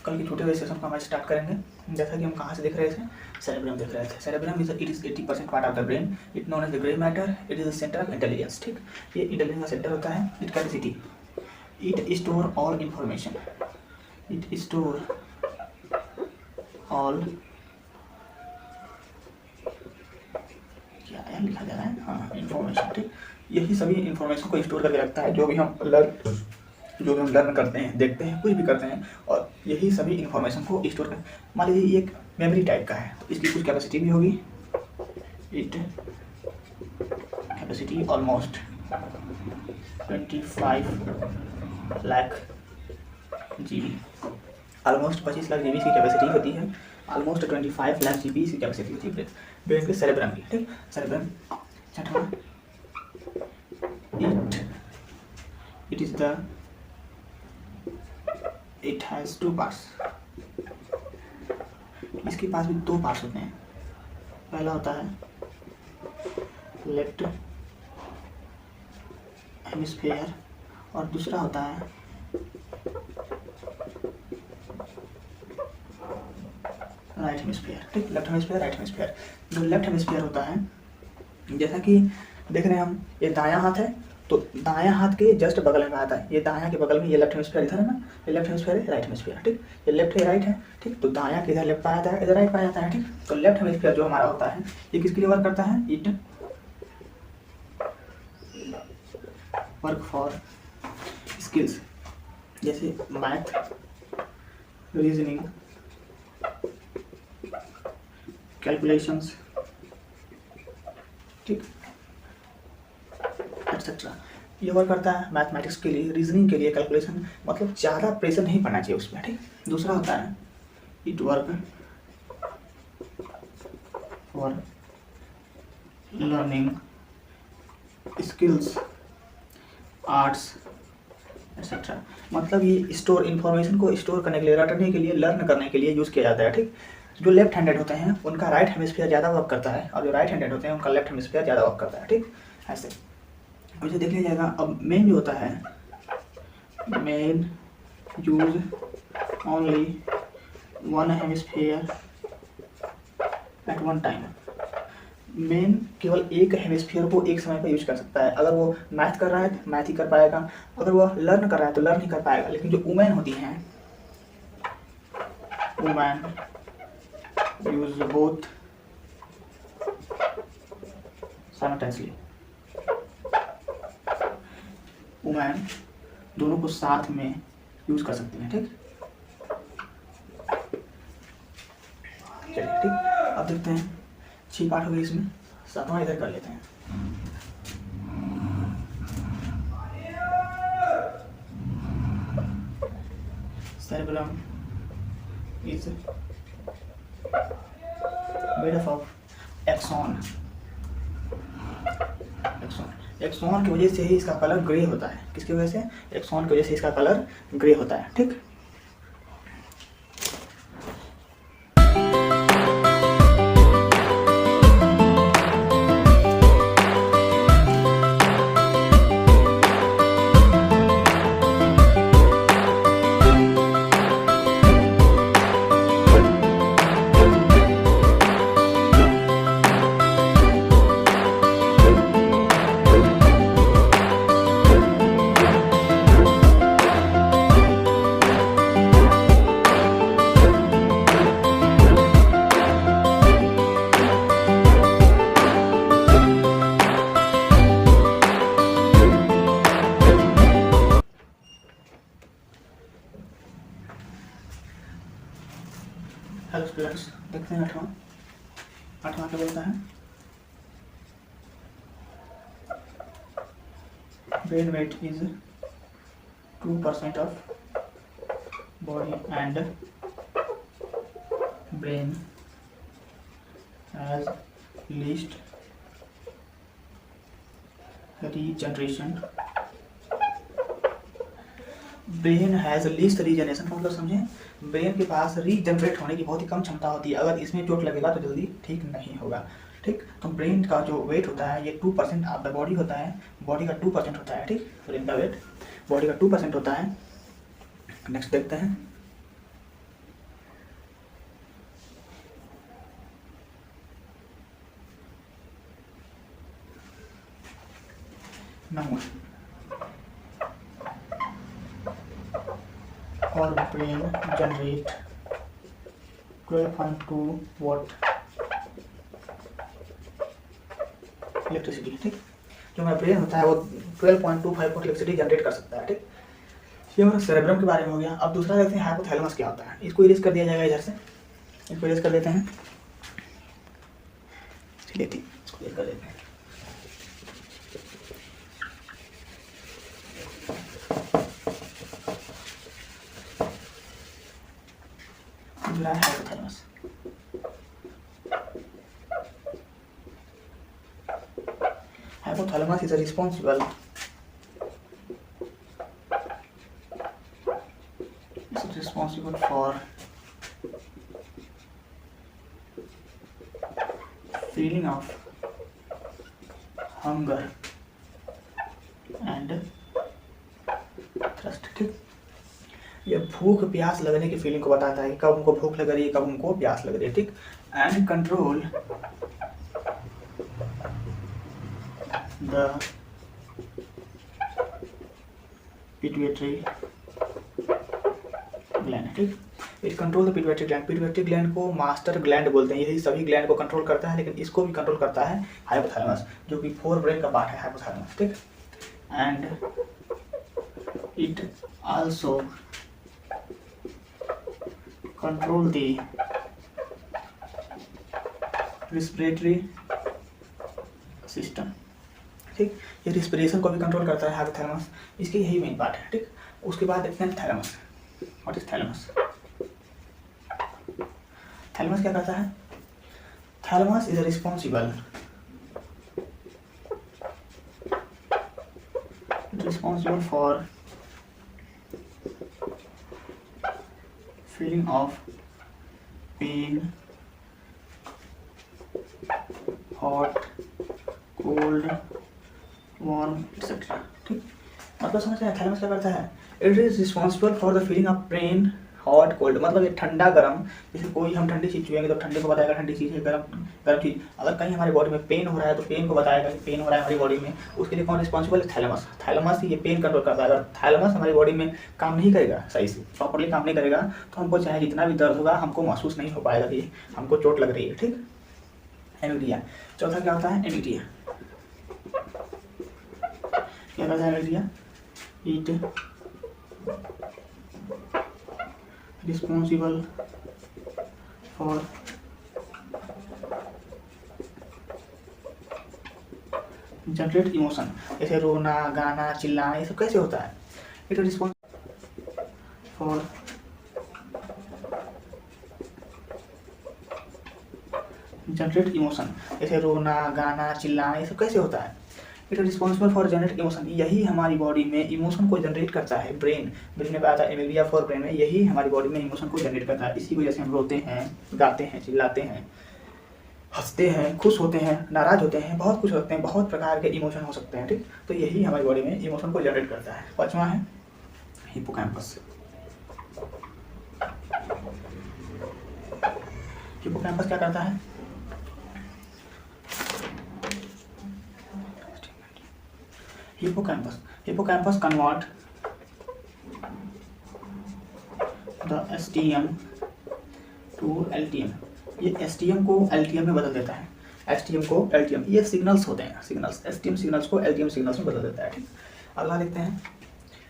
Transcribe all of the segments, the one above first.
कल के छोटे वाले सेशन को हम स्टार्ट करेंगे। जैसा कि हम कहाँ से देख रहे थे, सेरेब्रम देख रहे थे। Cerebrum is 80% part of the brain, it known as the grey matter, it is the centre of intelligence. ठीक, ये इंटेलिजेंस का सेंटर होता है। It capacity, it store all information, it store all, क्या है लिखा जा रहा है, हाँ इंफॉर्मेशन। ठीक, यही सभी इंफॉर्मेशन को स्टोर करके रखता है जो भी हम लर्न करते हैं, देखते हैं, कुछ भी करते हैं, और यही सभी इंफॉर्मेशन को स्टोर कर। मान लीजिए ये एक मेमोरी टाइप का है, तो इसकी कुछ कैपेसिटी भी होगी। It capacity almost 25 lakh GB, almost 25 lakh GB की कैपेसिटी होती है। ऑलमोस्ट 25 लाख GB की कैपेसिटी होती है ब्रेन के सेरेब्रम की। ठीक, सेरेब्रम छठवां, it is the, it has 2 parts. इसके पास भी 2 पार्ट्स होते हैं। पहला होता है लेफ्ट हेमिस्फीयर और दूसरा होता है राइट हेमिस्फीयर। ठीक, लेफ्ट हेमिस्फीयर, राइट हेमिस्फीयर। जो लेफ्ट हेमिस्फीयर होता है, जैसा कि देख रहे हैं हम, ये दायां हाथ है, तो दायां हाथ के जस्ट बगल में आता है, ये दायां के बगल में, ये लेफ्ट हेमिस्फीयर इधर है ना, ये लेफ्ट हेमिस्फीयर है, राइट हेमिस्फीयर। ठीक, ये लेफ्ट है, राइट है। ठीक, तो दायां के इधर लेफ्ट पाया जाता है, इधर राइट पाया जाता है। ठीक, तो लेफ्ट हेमिस्फीयर जो हमारा होता है, ये किसके लिए वर्क करता है? इट वर्क फॉर स्किल्स, जैसे मैथ, रीजनिंग, कैलकुलेशंस, ठीक, एक्सेट्रा। ये वर्क करता है मैथमेटिक्स के लिए, रीजनिंग के लिए, कैलकुलेशन, मतलब ज़्यादा प्रेशर नहीं पड़ना चाहिए उसमें। ठीक, दूसरा होता है it work for learning skills, arts, etcetera. मतलब ये स्टोर, इन्फॉर्मेशन को स्टोर करने के लिए, रटने के लिए, लर्न करने के लिए यूज़ किया जाता है। ठीक, जो लेफ्ट हैंडेड होते हैं उनका राइट हेमिस्फीयर ज़्यादा वर्क करता है, और जो राइट हैंडेड होते हैं उनका लेफ्ट हेमिस्फीयर ज़्यादा वर्क करता है। ठीक, ऐसे मुझे देख लिया जाएगा। अब मेन जो होता है, men use only one hemisphere at one time. मेन केवल एक हेमिस्फीयर को एक समय पर यूज कर सकता है। अगर वो मैथ कर रहा है तो मैथ ही कर पाएगा, अगर वो लर्न कर रहा है तो लर्न ही कर पाएगा। लेकिन जो वुमेन होती हैं, women use both simultaneously, women दोनों को साथ में यूज कर सकती हैं। ठीक, चलिए ठीक, अब देखते हैं 6 पार्ट हो गए, इसमें 7वां इधर कर लेते हैं। Cerebrum is made up of axon. Axon की वजह से ही इसका कलर ग्रे होता है। किसकी वजह से? एक्सॉन की वजह से इसका कलर ग्रे होता है। ठीक, हेलो स्टूडेंट्स, देखते हैं 8वां क्या बोलता है। Brain weight is 2% of body and brain has least regeneration. Brain has least regeneration का मतलब समझें, ब्रेन के पास रीजनरेट होने की बहुत ही कम क्षमता होती है। अगर इसमें चोट लगेगा तो जल्दी ठीक नहीं होगा। ठीक, तो ब्रेन का जो वेट होता है ये 2% ऑफ द बॉडी होता है, बॉडी का 2% होता है। ठीक, ब्रेन का वेट बॉडी का 2% होता है। नेक्स्ट देखते हैं, नंबर और ब्रेन जनरेट 12.2 वॉट इलेक्ट्रिसिटी। ठीक, जो हमारा ब्रेन होता है वो 12.25 वॉट इलेक्ट्रिसिटी जनरेट कर सकता है। ठीक, ये हमारा सेरेब्रम के बारे में हो गया। अब दूसरा देखते हैं हाइपोथैलेमस क्या होता है। इसको इरेज कर दिया जाएगा इधर से, इसको इरेज कर देते हैं। चलिए ठीक, इसको इरेज कर देते हैं। Hypothalamus, hypothalamus is responsible for feeling of hunger and thirst। ठीक, ये भूख प्यास लगने की फीलिंग को बताता है कि कब उनको भूख लग रही है, कब उनको प्यास लग रही है। ठीक, and control the pituitary gland. ठीक, it control the pituitary gland. Pituitary gland को मास्टर ग्लैंड बोलते हैं, यही सभी ग्लैंड को कंट्रोल करता है, लेकिन इसको भी कंट्रोल करता है हाइपोथैलेमस, जो कि फोर ब्रेन का पार्ट है हाइपोथैलेमस। ठीक, and it also control the respiratory system. ठीक, ये रिस्पिरेशन को भी कंट्रोल करता है हाइपोथैलेमस, इसके यही मेन पार्ट है। ठीक, उसके बाद देखते हैं thalamus. What is thalamus? Thalamus क्या करता है? Thalamus is responsible for feeling of pain, hot, cold, warm etcetera. ठीक, मतलब समझ रहे हैं थैलेमस क्या करता है? It is responsible for the feeling of pain, hot, cold, मतलब ये ठंडा गर्म, जैसे कोई हम ठंडी चीज छुएंगे तो ठंडे को बताएगा ठंडी चीज है, गर्म चीज। अगर कहीं हमारी बॉडी में पेन हो रहा है तो पेन को बताएगा कि पेन हो रहा है हमारी बॉडी में, उसके लिए कौन रिस्पॉन्सिबल है? थैलेमस। थैलेमस ही ये पेन कंट्रोल करता है। अगर थैलेमस हमारी बॉडी में काम नहीं करेगा, सही से प्रॉपर्ली काम नहीं करेगा, तो हमको चाहे जितना भी दर्द होगा हमको महसूस नहीं हो पाएगा कि हमको चोट लग रही है। ठीक, एमीडिया। चौथा क्या होता है? एमीडिया। क्या करता है एमीडिया? It responsible for generate emotion, जैसे रोना, गाना, चिल्लाना, ये सब कैसे होता है? It responsible for generate emotion, जैसे रोना, गाना, चिल्लाना, ये सब कैसे होता है? It responsible for generate emotion, यही हमारी बॉडी में इमोशन को जनरेट करता है। ब्रेन में पाया था एमीडिया फॉर ब्रेन में, यही हमारी बॉडी में इमोशन को जनरेट करता है। इसी वजह से हम रोते हैं, गाते हैं, चिल्लाते हैं, हंसते हैं, खुश होते हैं, नाराज होते हैं, बहुत कुछ होते हैं, बहुत प्रकार के इमोशन हो सकते हैं। ठीक, तो यही हमारी बॉडी में इमोशन को जनरेट करता है। पांचवा है हिप्पोकैम्पस। हिप्पोकैम्पस क्या करता है? Hippocampus convert the STM to LTM. ये एसटीएम को एलटीएम में बदल देता है। एसटीएम को एलटीएम, ये सिग्नल्स होते हैं, सिग्नल्स। एसटीएम सिग्नल्स को एलटीएम सिग्नल्स में बदल देता है। ठीक, अगला देखते हैं।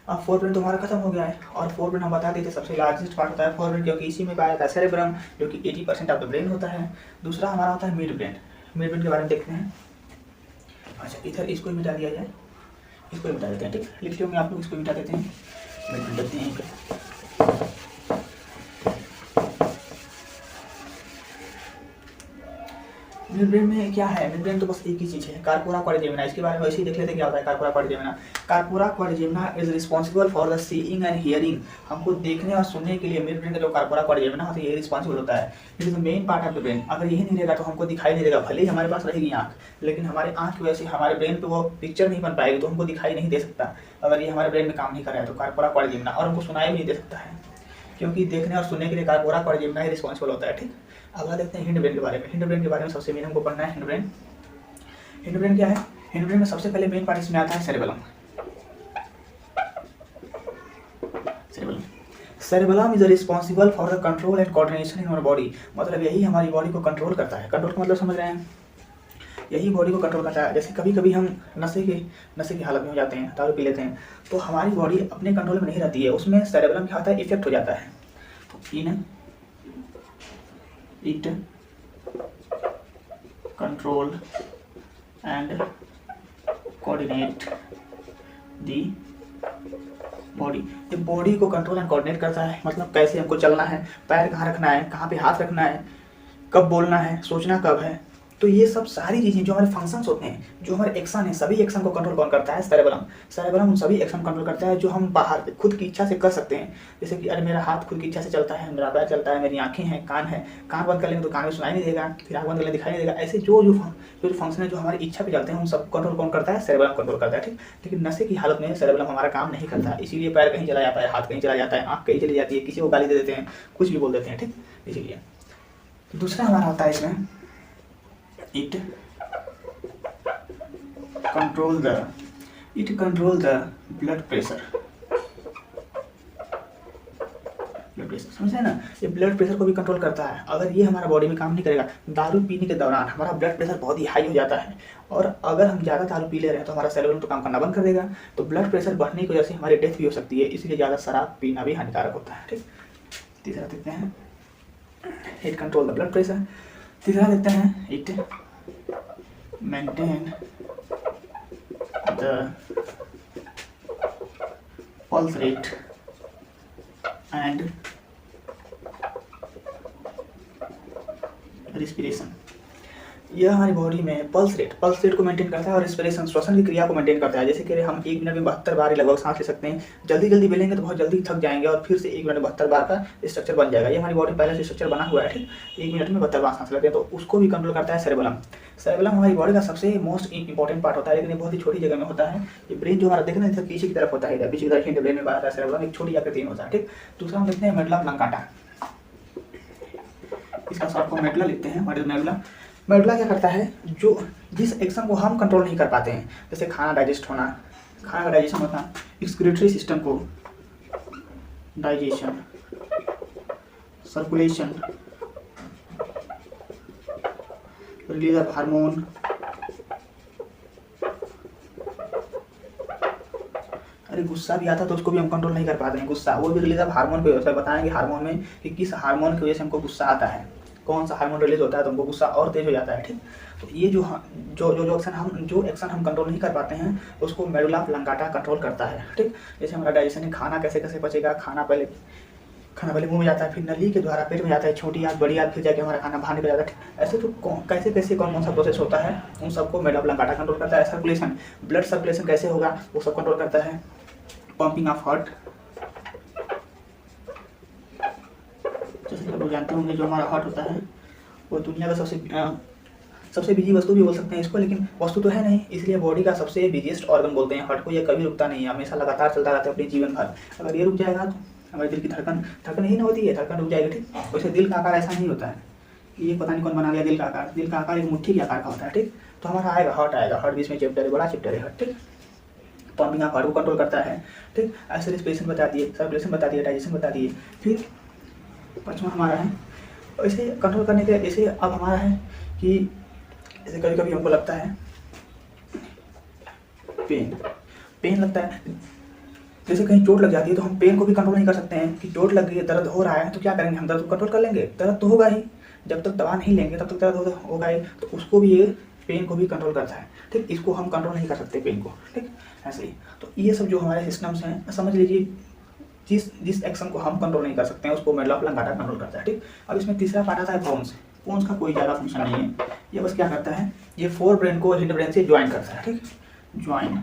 अब फोर ब्रेन तो हमारा खत्म हो गया है, और फोर ब्रेन हम बता देते सबसे लार्जेस्ट पार्ट होता है फोर ब्रेन, क्योंकि इसी में पाया जाता है सेरेब्रम, जो कि 80% ऑफ द ब्रेन होता है। दूसरा हमारा होता है मिड ब्रेन। मिड ब्रेन के बारे में देखते हैं। अच्छा, इधर इसको मिटा दिया जाए, इसको मिटा देते हैं। ठीक, लिखियों में आप लोग इसको मिटा देते हैं, मिट देते हैं। मिड ब्रेन में क्या है? मिड ब्रेन तो बस एक ही चीज़ है, कार्पोरा क्वाड्रिजेमिना। इसके बारे में ऐसे ही देख लेते हैं क्या होता है corpora quadrigemina. Corpora quadrigemina is responsible for the seeing and hearing. हमको देखने और सुनने के लिए मिड ब्रेन का जो कार्पोरा क्वाड्रिजेमिना होता है ये रिस्पॉन्सिबल होता है। It is the main part of the brain. अगर यही नहीं रहेगा तो हमको दिखाई नहीं देगा, भले ही हमारे पास रहेगी आँख, लेकिन हमारे आँख की वजह से हमारे ब्रेन पे वो पिक्चर नहीं बन पाएगी, तो हमको दिखाई नहीं दे सकता अगर ये हमारे ब्रेन में काम नहीं कर रहा है तो कार्पोरा क्वाड्रिजेमिना। और हमको सुनाई भी नहीं दे सकता है, क्योंकि देखने और सुनने के लिए कार्पोरा क्वाड्रिजेमिना ही रिस्पॉन्सिबल होता है। ठीक, अगला देखते हैं हिंड ब्रेन के बारे में। हिंड ब्रेन के बारे में सबसे मेन हमको पढ़ना है हिंड ब्रेन। हिंड ब्रेन क्या है? हिंड ब्रेन में सबसे पहले मेन पार्ट इसमें आता है cerebellum. Cerebellum is responsible for the control and coordination in our body. मतलब यही हमारी बॉडी को कंट्रोल करता है। कंट्रोल का मतलब समझ रहे हैं, यही बॉडी को कंट्रोल करता है। जैसे कभी कभी हम नशे की हालत में हो जाते हैं, दारू पी लेते हैं, तो हमारी बॉडी अपने कंट्रोल में नहीं रहती है, उसमें सेरेबेलम क्या होता है, इफेक्ट हो जाता है। तो it control and coordinate the body. ये बॉडी को कंट्रोल एंड कोऑर्डिनेट करता है, मतलब कैसे हमको चलना है, पैर कहाँ रखना है, कहाँ पे हाथ रखना है, कब बोलना है, सोचना कब है। तो ये सब सारी चीज़ें जो हमारे फंक्शंस होते हैं, जो हमारे एक्शन है, सभी एक्शन को कंट्रोल कौन करता है, सेरेबेलम। सेरेबेलम उन सभी एक्शन कंट्रोल करता है जो हम बाहर खुद की इच्छा से कर सकते हैं। जैसे कि अरे मेरा हाथ खुद की इच्छा से चलता है, मेरा पैर चलता है, मेरी आंखें हैं, कान है, कान बंद कर लेंगे तो कान में सुनाई नहीं देगा, फिर आँख बंद कर लेंगे दिखाई नहीं देगा। ऐसे जो फंक्शन है जो हमारी इच्छा पे चलते हैं, उन सब कंट्रोल कौन करता है, सेरेबेलम कंट्रोल करता है। ठीक, लेकिन नशे की हालत में सेरेबेलम हमारा काम नहीं करता है, इसीलिए पैर कहीं चला जाता है, हाथ कहीं चला जाता है, आँख कहीं चली जाती है, किसी को गाली दे देते हैं, कुछ भी बोल देते हैं। ठीक, इसीलिए दूसरा हमारा होता है इसमें it control the blood pressure. समझे ना, ये ब्लड प्रेशर को भी कंट्रोल करता है। अगर ये हमारा बॉडी में काम नहीं करेगा, दारू पीने के दौरान हमारा ब्लड प्रेशर बहुत ही हाई हो जाता है, और अगर हम ज़्यादा दारू पी ले रहे हैं तो हमारा सेरेबेलम तो काम करना बंद कर देगा, तो ब्लड प्रेशर बढ़ने की वजह से हमारी डेथ भी हो सकती है। इसलिए ज़्यादा शराब पीना भी हानिकारक होता है। ठीक, तीसरा देखते हैं it control the blood pressure. तीसरा देखते हैं it maintain the pulse rate and respiration. यह हमारी बॉडी में पल्स रेट को मेंटेन करता है और रिस्पिरेशन, श्वसन की क्रिया को मेंटेन करता है। जैसे कि हम 1 मिनट में 72 बार लगभग सांस ले सकते हैं। जल्दी जल्दी बेलेंगे तो बहुत जल्दी थक जाएंगे और फिर से 1 मिनट में 72 बार का स्ट्रक्चर बन जाएगा। ये हमारी बॉडी पहले से स्ट्रक्चर बना हुआ है। ठीक, 1 मिनट में 72 बार सांस लेते हैं, तो उसको भी कंट्रोल करता है सेरेबेलम। सेरेबेलम हमारी बॉडी का सबसे मोस्ट इंपॉर्टेंट पार्ट होता है, लेकिन ये बहुत ही छोटी जगह में होता है। ये ब्रेन जो हमारा देखना है पीछे की तरफ होता है, पीछे की तरफ हिंड ब्रेन में बाहर सेरेबेलम एक छोटी आकृति में होता है। ठीक, दूसरा हम देखते हैं मेडुला ऑब्लांगाटा। इसका शॉर्ट फॉर्म मेडुला लिखते हैं, मेडुला। मेडुला क्या करता है, जो जिस एक्शन को हम कंट्रोल नहीं कर पाते हैं, जैसे खाना डाइजेस्ट होना, खाना का डाइजेशन होता है, एक्सक्रीटरी सिस्टम को digestion, circulation, release of hormone, अरे गुस्सा भी आता है तो उसको भी हम कंट्रोल नहीं कर पाते हैं। गुस्सा वो भी रिलीज ऑफ हार्मोन पे होता है। बताएंगे हार्मोन में कि किस हार्मोन की वजह से हमको गुस्सा आता है, कौन सा हार्मोन रिलीज होता है तो हमको गुस्सा और तेज हो जाता है। ठीक, तो ये जो एक्शन हम कंट्रोल नहीं कर पाते हैं उसको मेडुला ऑब्लांगाटा कंट्रोल करता है। ठीक, जैसे हमारा डाइजेशन है, खाना कैसे कैसे पचेगा, खाना पहले मुंह में जाता है, फिर नली के द्वारा पेट में जाता है, छोटी आंत बड़ी आंत, फिर जाके हमारा खाना बाहर निकल जाता है। ऐसे जो कैसे कौन सा प्रोसेस होता है उन सबको मेडुला ऑब्लांगाटा कंट्रोल करता है। सर्कुलेशन, ब्लड सर्कुलेशन कैसे होगा वो सब कंट्रोल करता है। पंपिंग ऑफ हार्ट, जैसे आप लोग जानते होंगे जो हमारा हार्ट होता है वो दुनिया का सबसे बिजी वस्तु भी बोल सकते हैं इसको, लेकिन वस्तु तो है नहीं, इसलिए बॉडी का सबसे बिजीएस्ट ऑर्गन बोलते हैं हार्ट को। ये कभी रुकता नहीं है, हमेशा लगातार चलता रहता है अपने जीवन भर। अगर ये रुक जाएगा तो हमारे दिल की धड़कन ही ना होती है, धड़कन रुक जाएगी। ठीक, वैसे दिल का आकार ऐसा नहीं होता है, ये पता नहीं कौन बना दिया दिल का आकार। दिल का आकार एक मुट्ठी के आकार का होता है। ठीक, तो हमारा आएगा हार्ट बीच में चैप्टर है, बड़ा चैप्टर है हार्ट। ठीक, पंपिंग ऑफ हार्ट को कंट्रोल करता है। ठीक, ऐसे रिस्पिरेशन बता दिए, सर्कुलेशन बता दिए, डाइजेशन बता दिए। फिर पाँचवा हमारा है ऐसे कंट्रोल करने के, ऐसे अब हमारा है कि जैसे कभी कभी हमको लगता है पेन लगता है, जैसे कहीं चोट लग जाती है तो हम पेन को भी कंट्रोल नहीं कर सकते हैं कि चोट लग गई है, दर्द हो रहा है तो क्या करेंगे, हम दर्द को कंट्रोल कर लेंगे, दर्द तो होगा ही, जब तक दवा नहीं लेंगे तब तक दर्द होगा ही, तो उसको भी ये पेन को भी कंट्रोल करता है। ठीक, इसको हम कंट्रोल नहीं कर सकते पेन को। ठीक, ऐसे ही तो ये सब जो हमारे सिस्टम्स हैं, समझ लीजिए जिस एक्शन को हम कंट्रोल नहीं कर सकते हैं उसको मेडुला ऑब्लांगाटा कंट्रोल करता है। ठीक, अब इसमें तीसरा पार्ट आता है बोन्स का कोई ज़्यादा फंक्शन नहीं है, ये बस क्या करता है, ये फोर ब्रेन को हिंड ब्रेन से ज्वाइन करता है। ठीक, join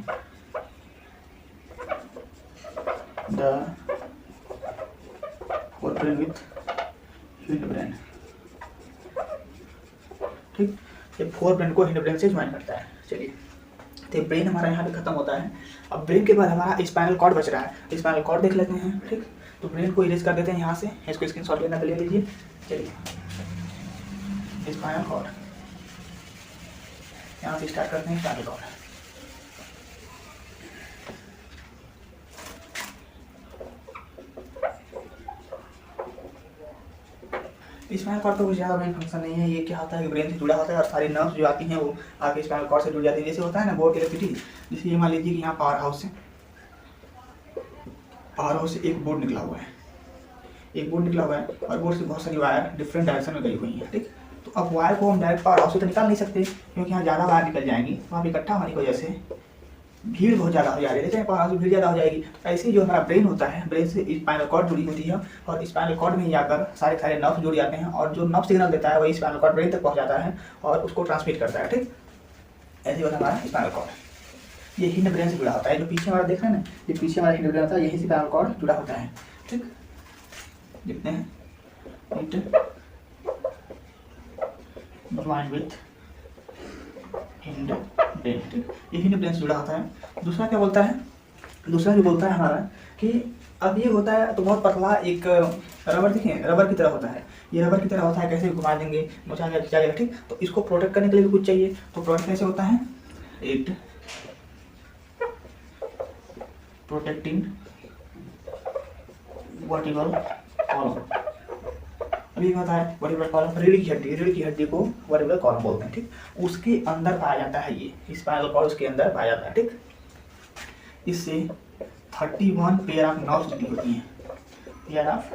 the fore brain with hind brain. ठीक, ये फोर ब्रेन को हिंड ब्रेन से ज्वाइन करता है। चलिए, तो ब्रेन हमारा यहाँ पे खत्म होता है। अब ब्रेन के बाद हमारा स्पाइनल कॉर्ड बच रहा है, स्पाइनल कॉर्ड देख लेते हैं। ठीक, तो ब्रेन को इरेज कर देते हैं यहाँ से, इसको स्क्रीनशॉट लेना तो ले लीजिए। चलिए, स्पाइनल कॉर्ड यहाँ से स्टार्ट करते हैं। स्पाइनल कॉर्ड स्पाइनल कॉर्ड का कुछ ज़्यादा मेन फंक्शन नहीं है। ये क्या होता है कि ब्रेन से जुड़ा होता है और सारी नर्व्स जो आती हैं वो आगे स्पाइनल कॉर्ड से जुड़ जाती है। जैसे होता है ना बोर्ड इलेक्ट्रिसिटी, जैसे ये मान लीजिए कि यहाँ पावर हाउस से एक बोर्ड निकला हुआ है, और बोर्ड से बहुत सारी वायर डिफरेंट डायरेक्शन में गई हुई हैं, ठीक। तो अब वायर को हम डायरेक्ट पावर हाउस से तो निकाल नहीं सकते, क्योंकि यहाँ ज़्यादा वायर निकल जाएंगी, तो वहाँ इकट्ठा होने की वजह से भीड़ बहुत ज़्यादा हो जा रही है, लेकिन पावर हाउस में भीड़ ज़्यादा हो जाएगी। तो ऐसे ही जो हमारा ब्रेन होता है, ब्रेन से स्पाइनल कॉर्ड जुड़ी होती है, और स्पाइनल कॉर्ड में जाकर सारे सारे नर्व जुड़ जाते हैं, और जो नर्व सिग्नल देता है वही स्पाइनल कॉर्ड ब्रेन तक पहुँच जाता है और उसको ट्रांसमिट करता है, ठीक। ऐसे होता है हमारा स्पाइनल कॉर्ड। ये हिंड ब्रेन से जुड़ा होता है, जो पीछे हमारा देख रहे हैं ना, ये पीछे हमारा हिंड ब्रेन होता है, यही से स्पाइनल कॉर्ड जुड़ा होता है, ठीक। लिखते हैं ज्वाइन विथ हिंड ब्रेन, ठीक। ये हिंड ब्रेन से जुड़ा होता है। दूसरा क्या बोलता है, दूसरा जो बोलता है हमारा कि अब ये होता है तो बहुत पतला एक रबर, देखिए रबर की तरह होता है, ये रबर की तरह होता है, कैसे घुमा देंगे मुझा खिंचाएगा, ठीक। तो इसको प्रोटेक्ट करने के लिए भी कुछ चाहिए, तो प्रोटेक्ट कैसे होता है, इट प्रोटेक्टिंग वर्टिकल कॉलम। अभी होता है वर्टिकल कॉलम, रीढ़ की हड्डी को वर्टिकल कॉलम बोलते हैं, ठीक। उसके अंदर पाया जाता है, ये स्पाइनल कॉर्ड उसके अंदर पाया जाता है, ठीक। इससे 31 पेयर ऑफ नर्व्स जुड़ी होती हैं, पेयर ऑफ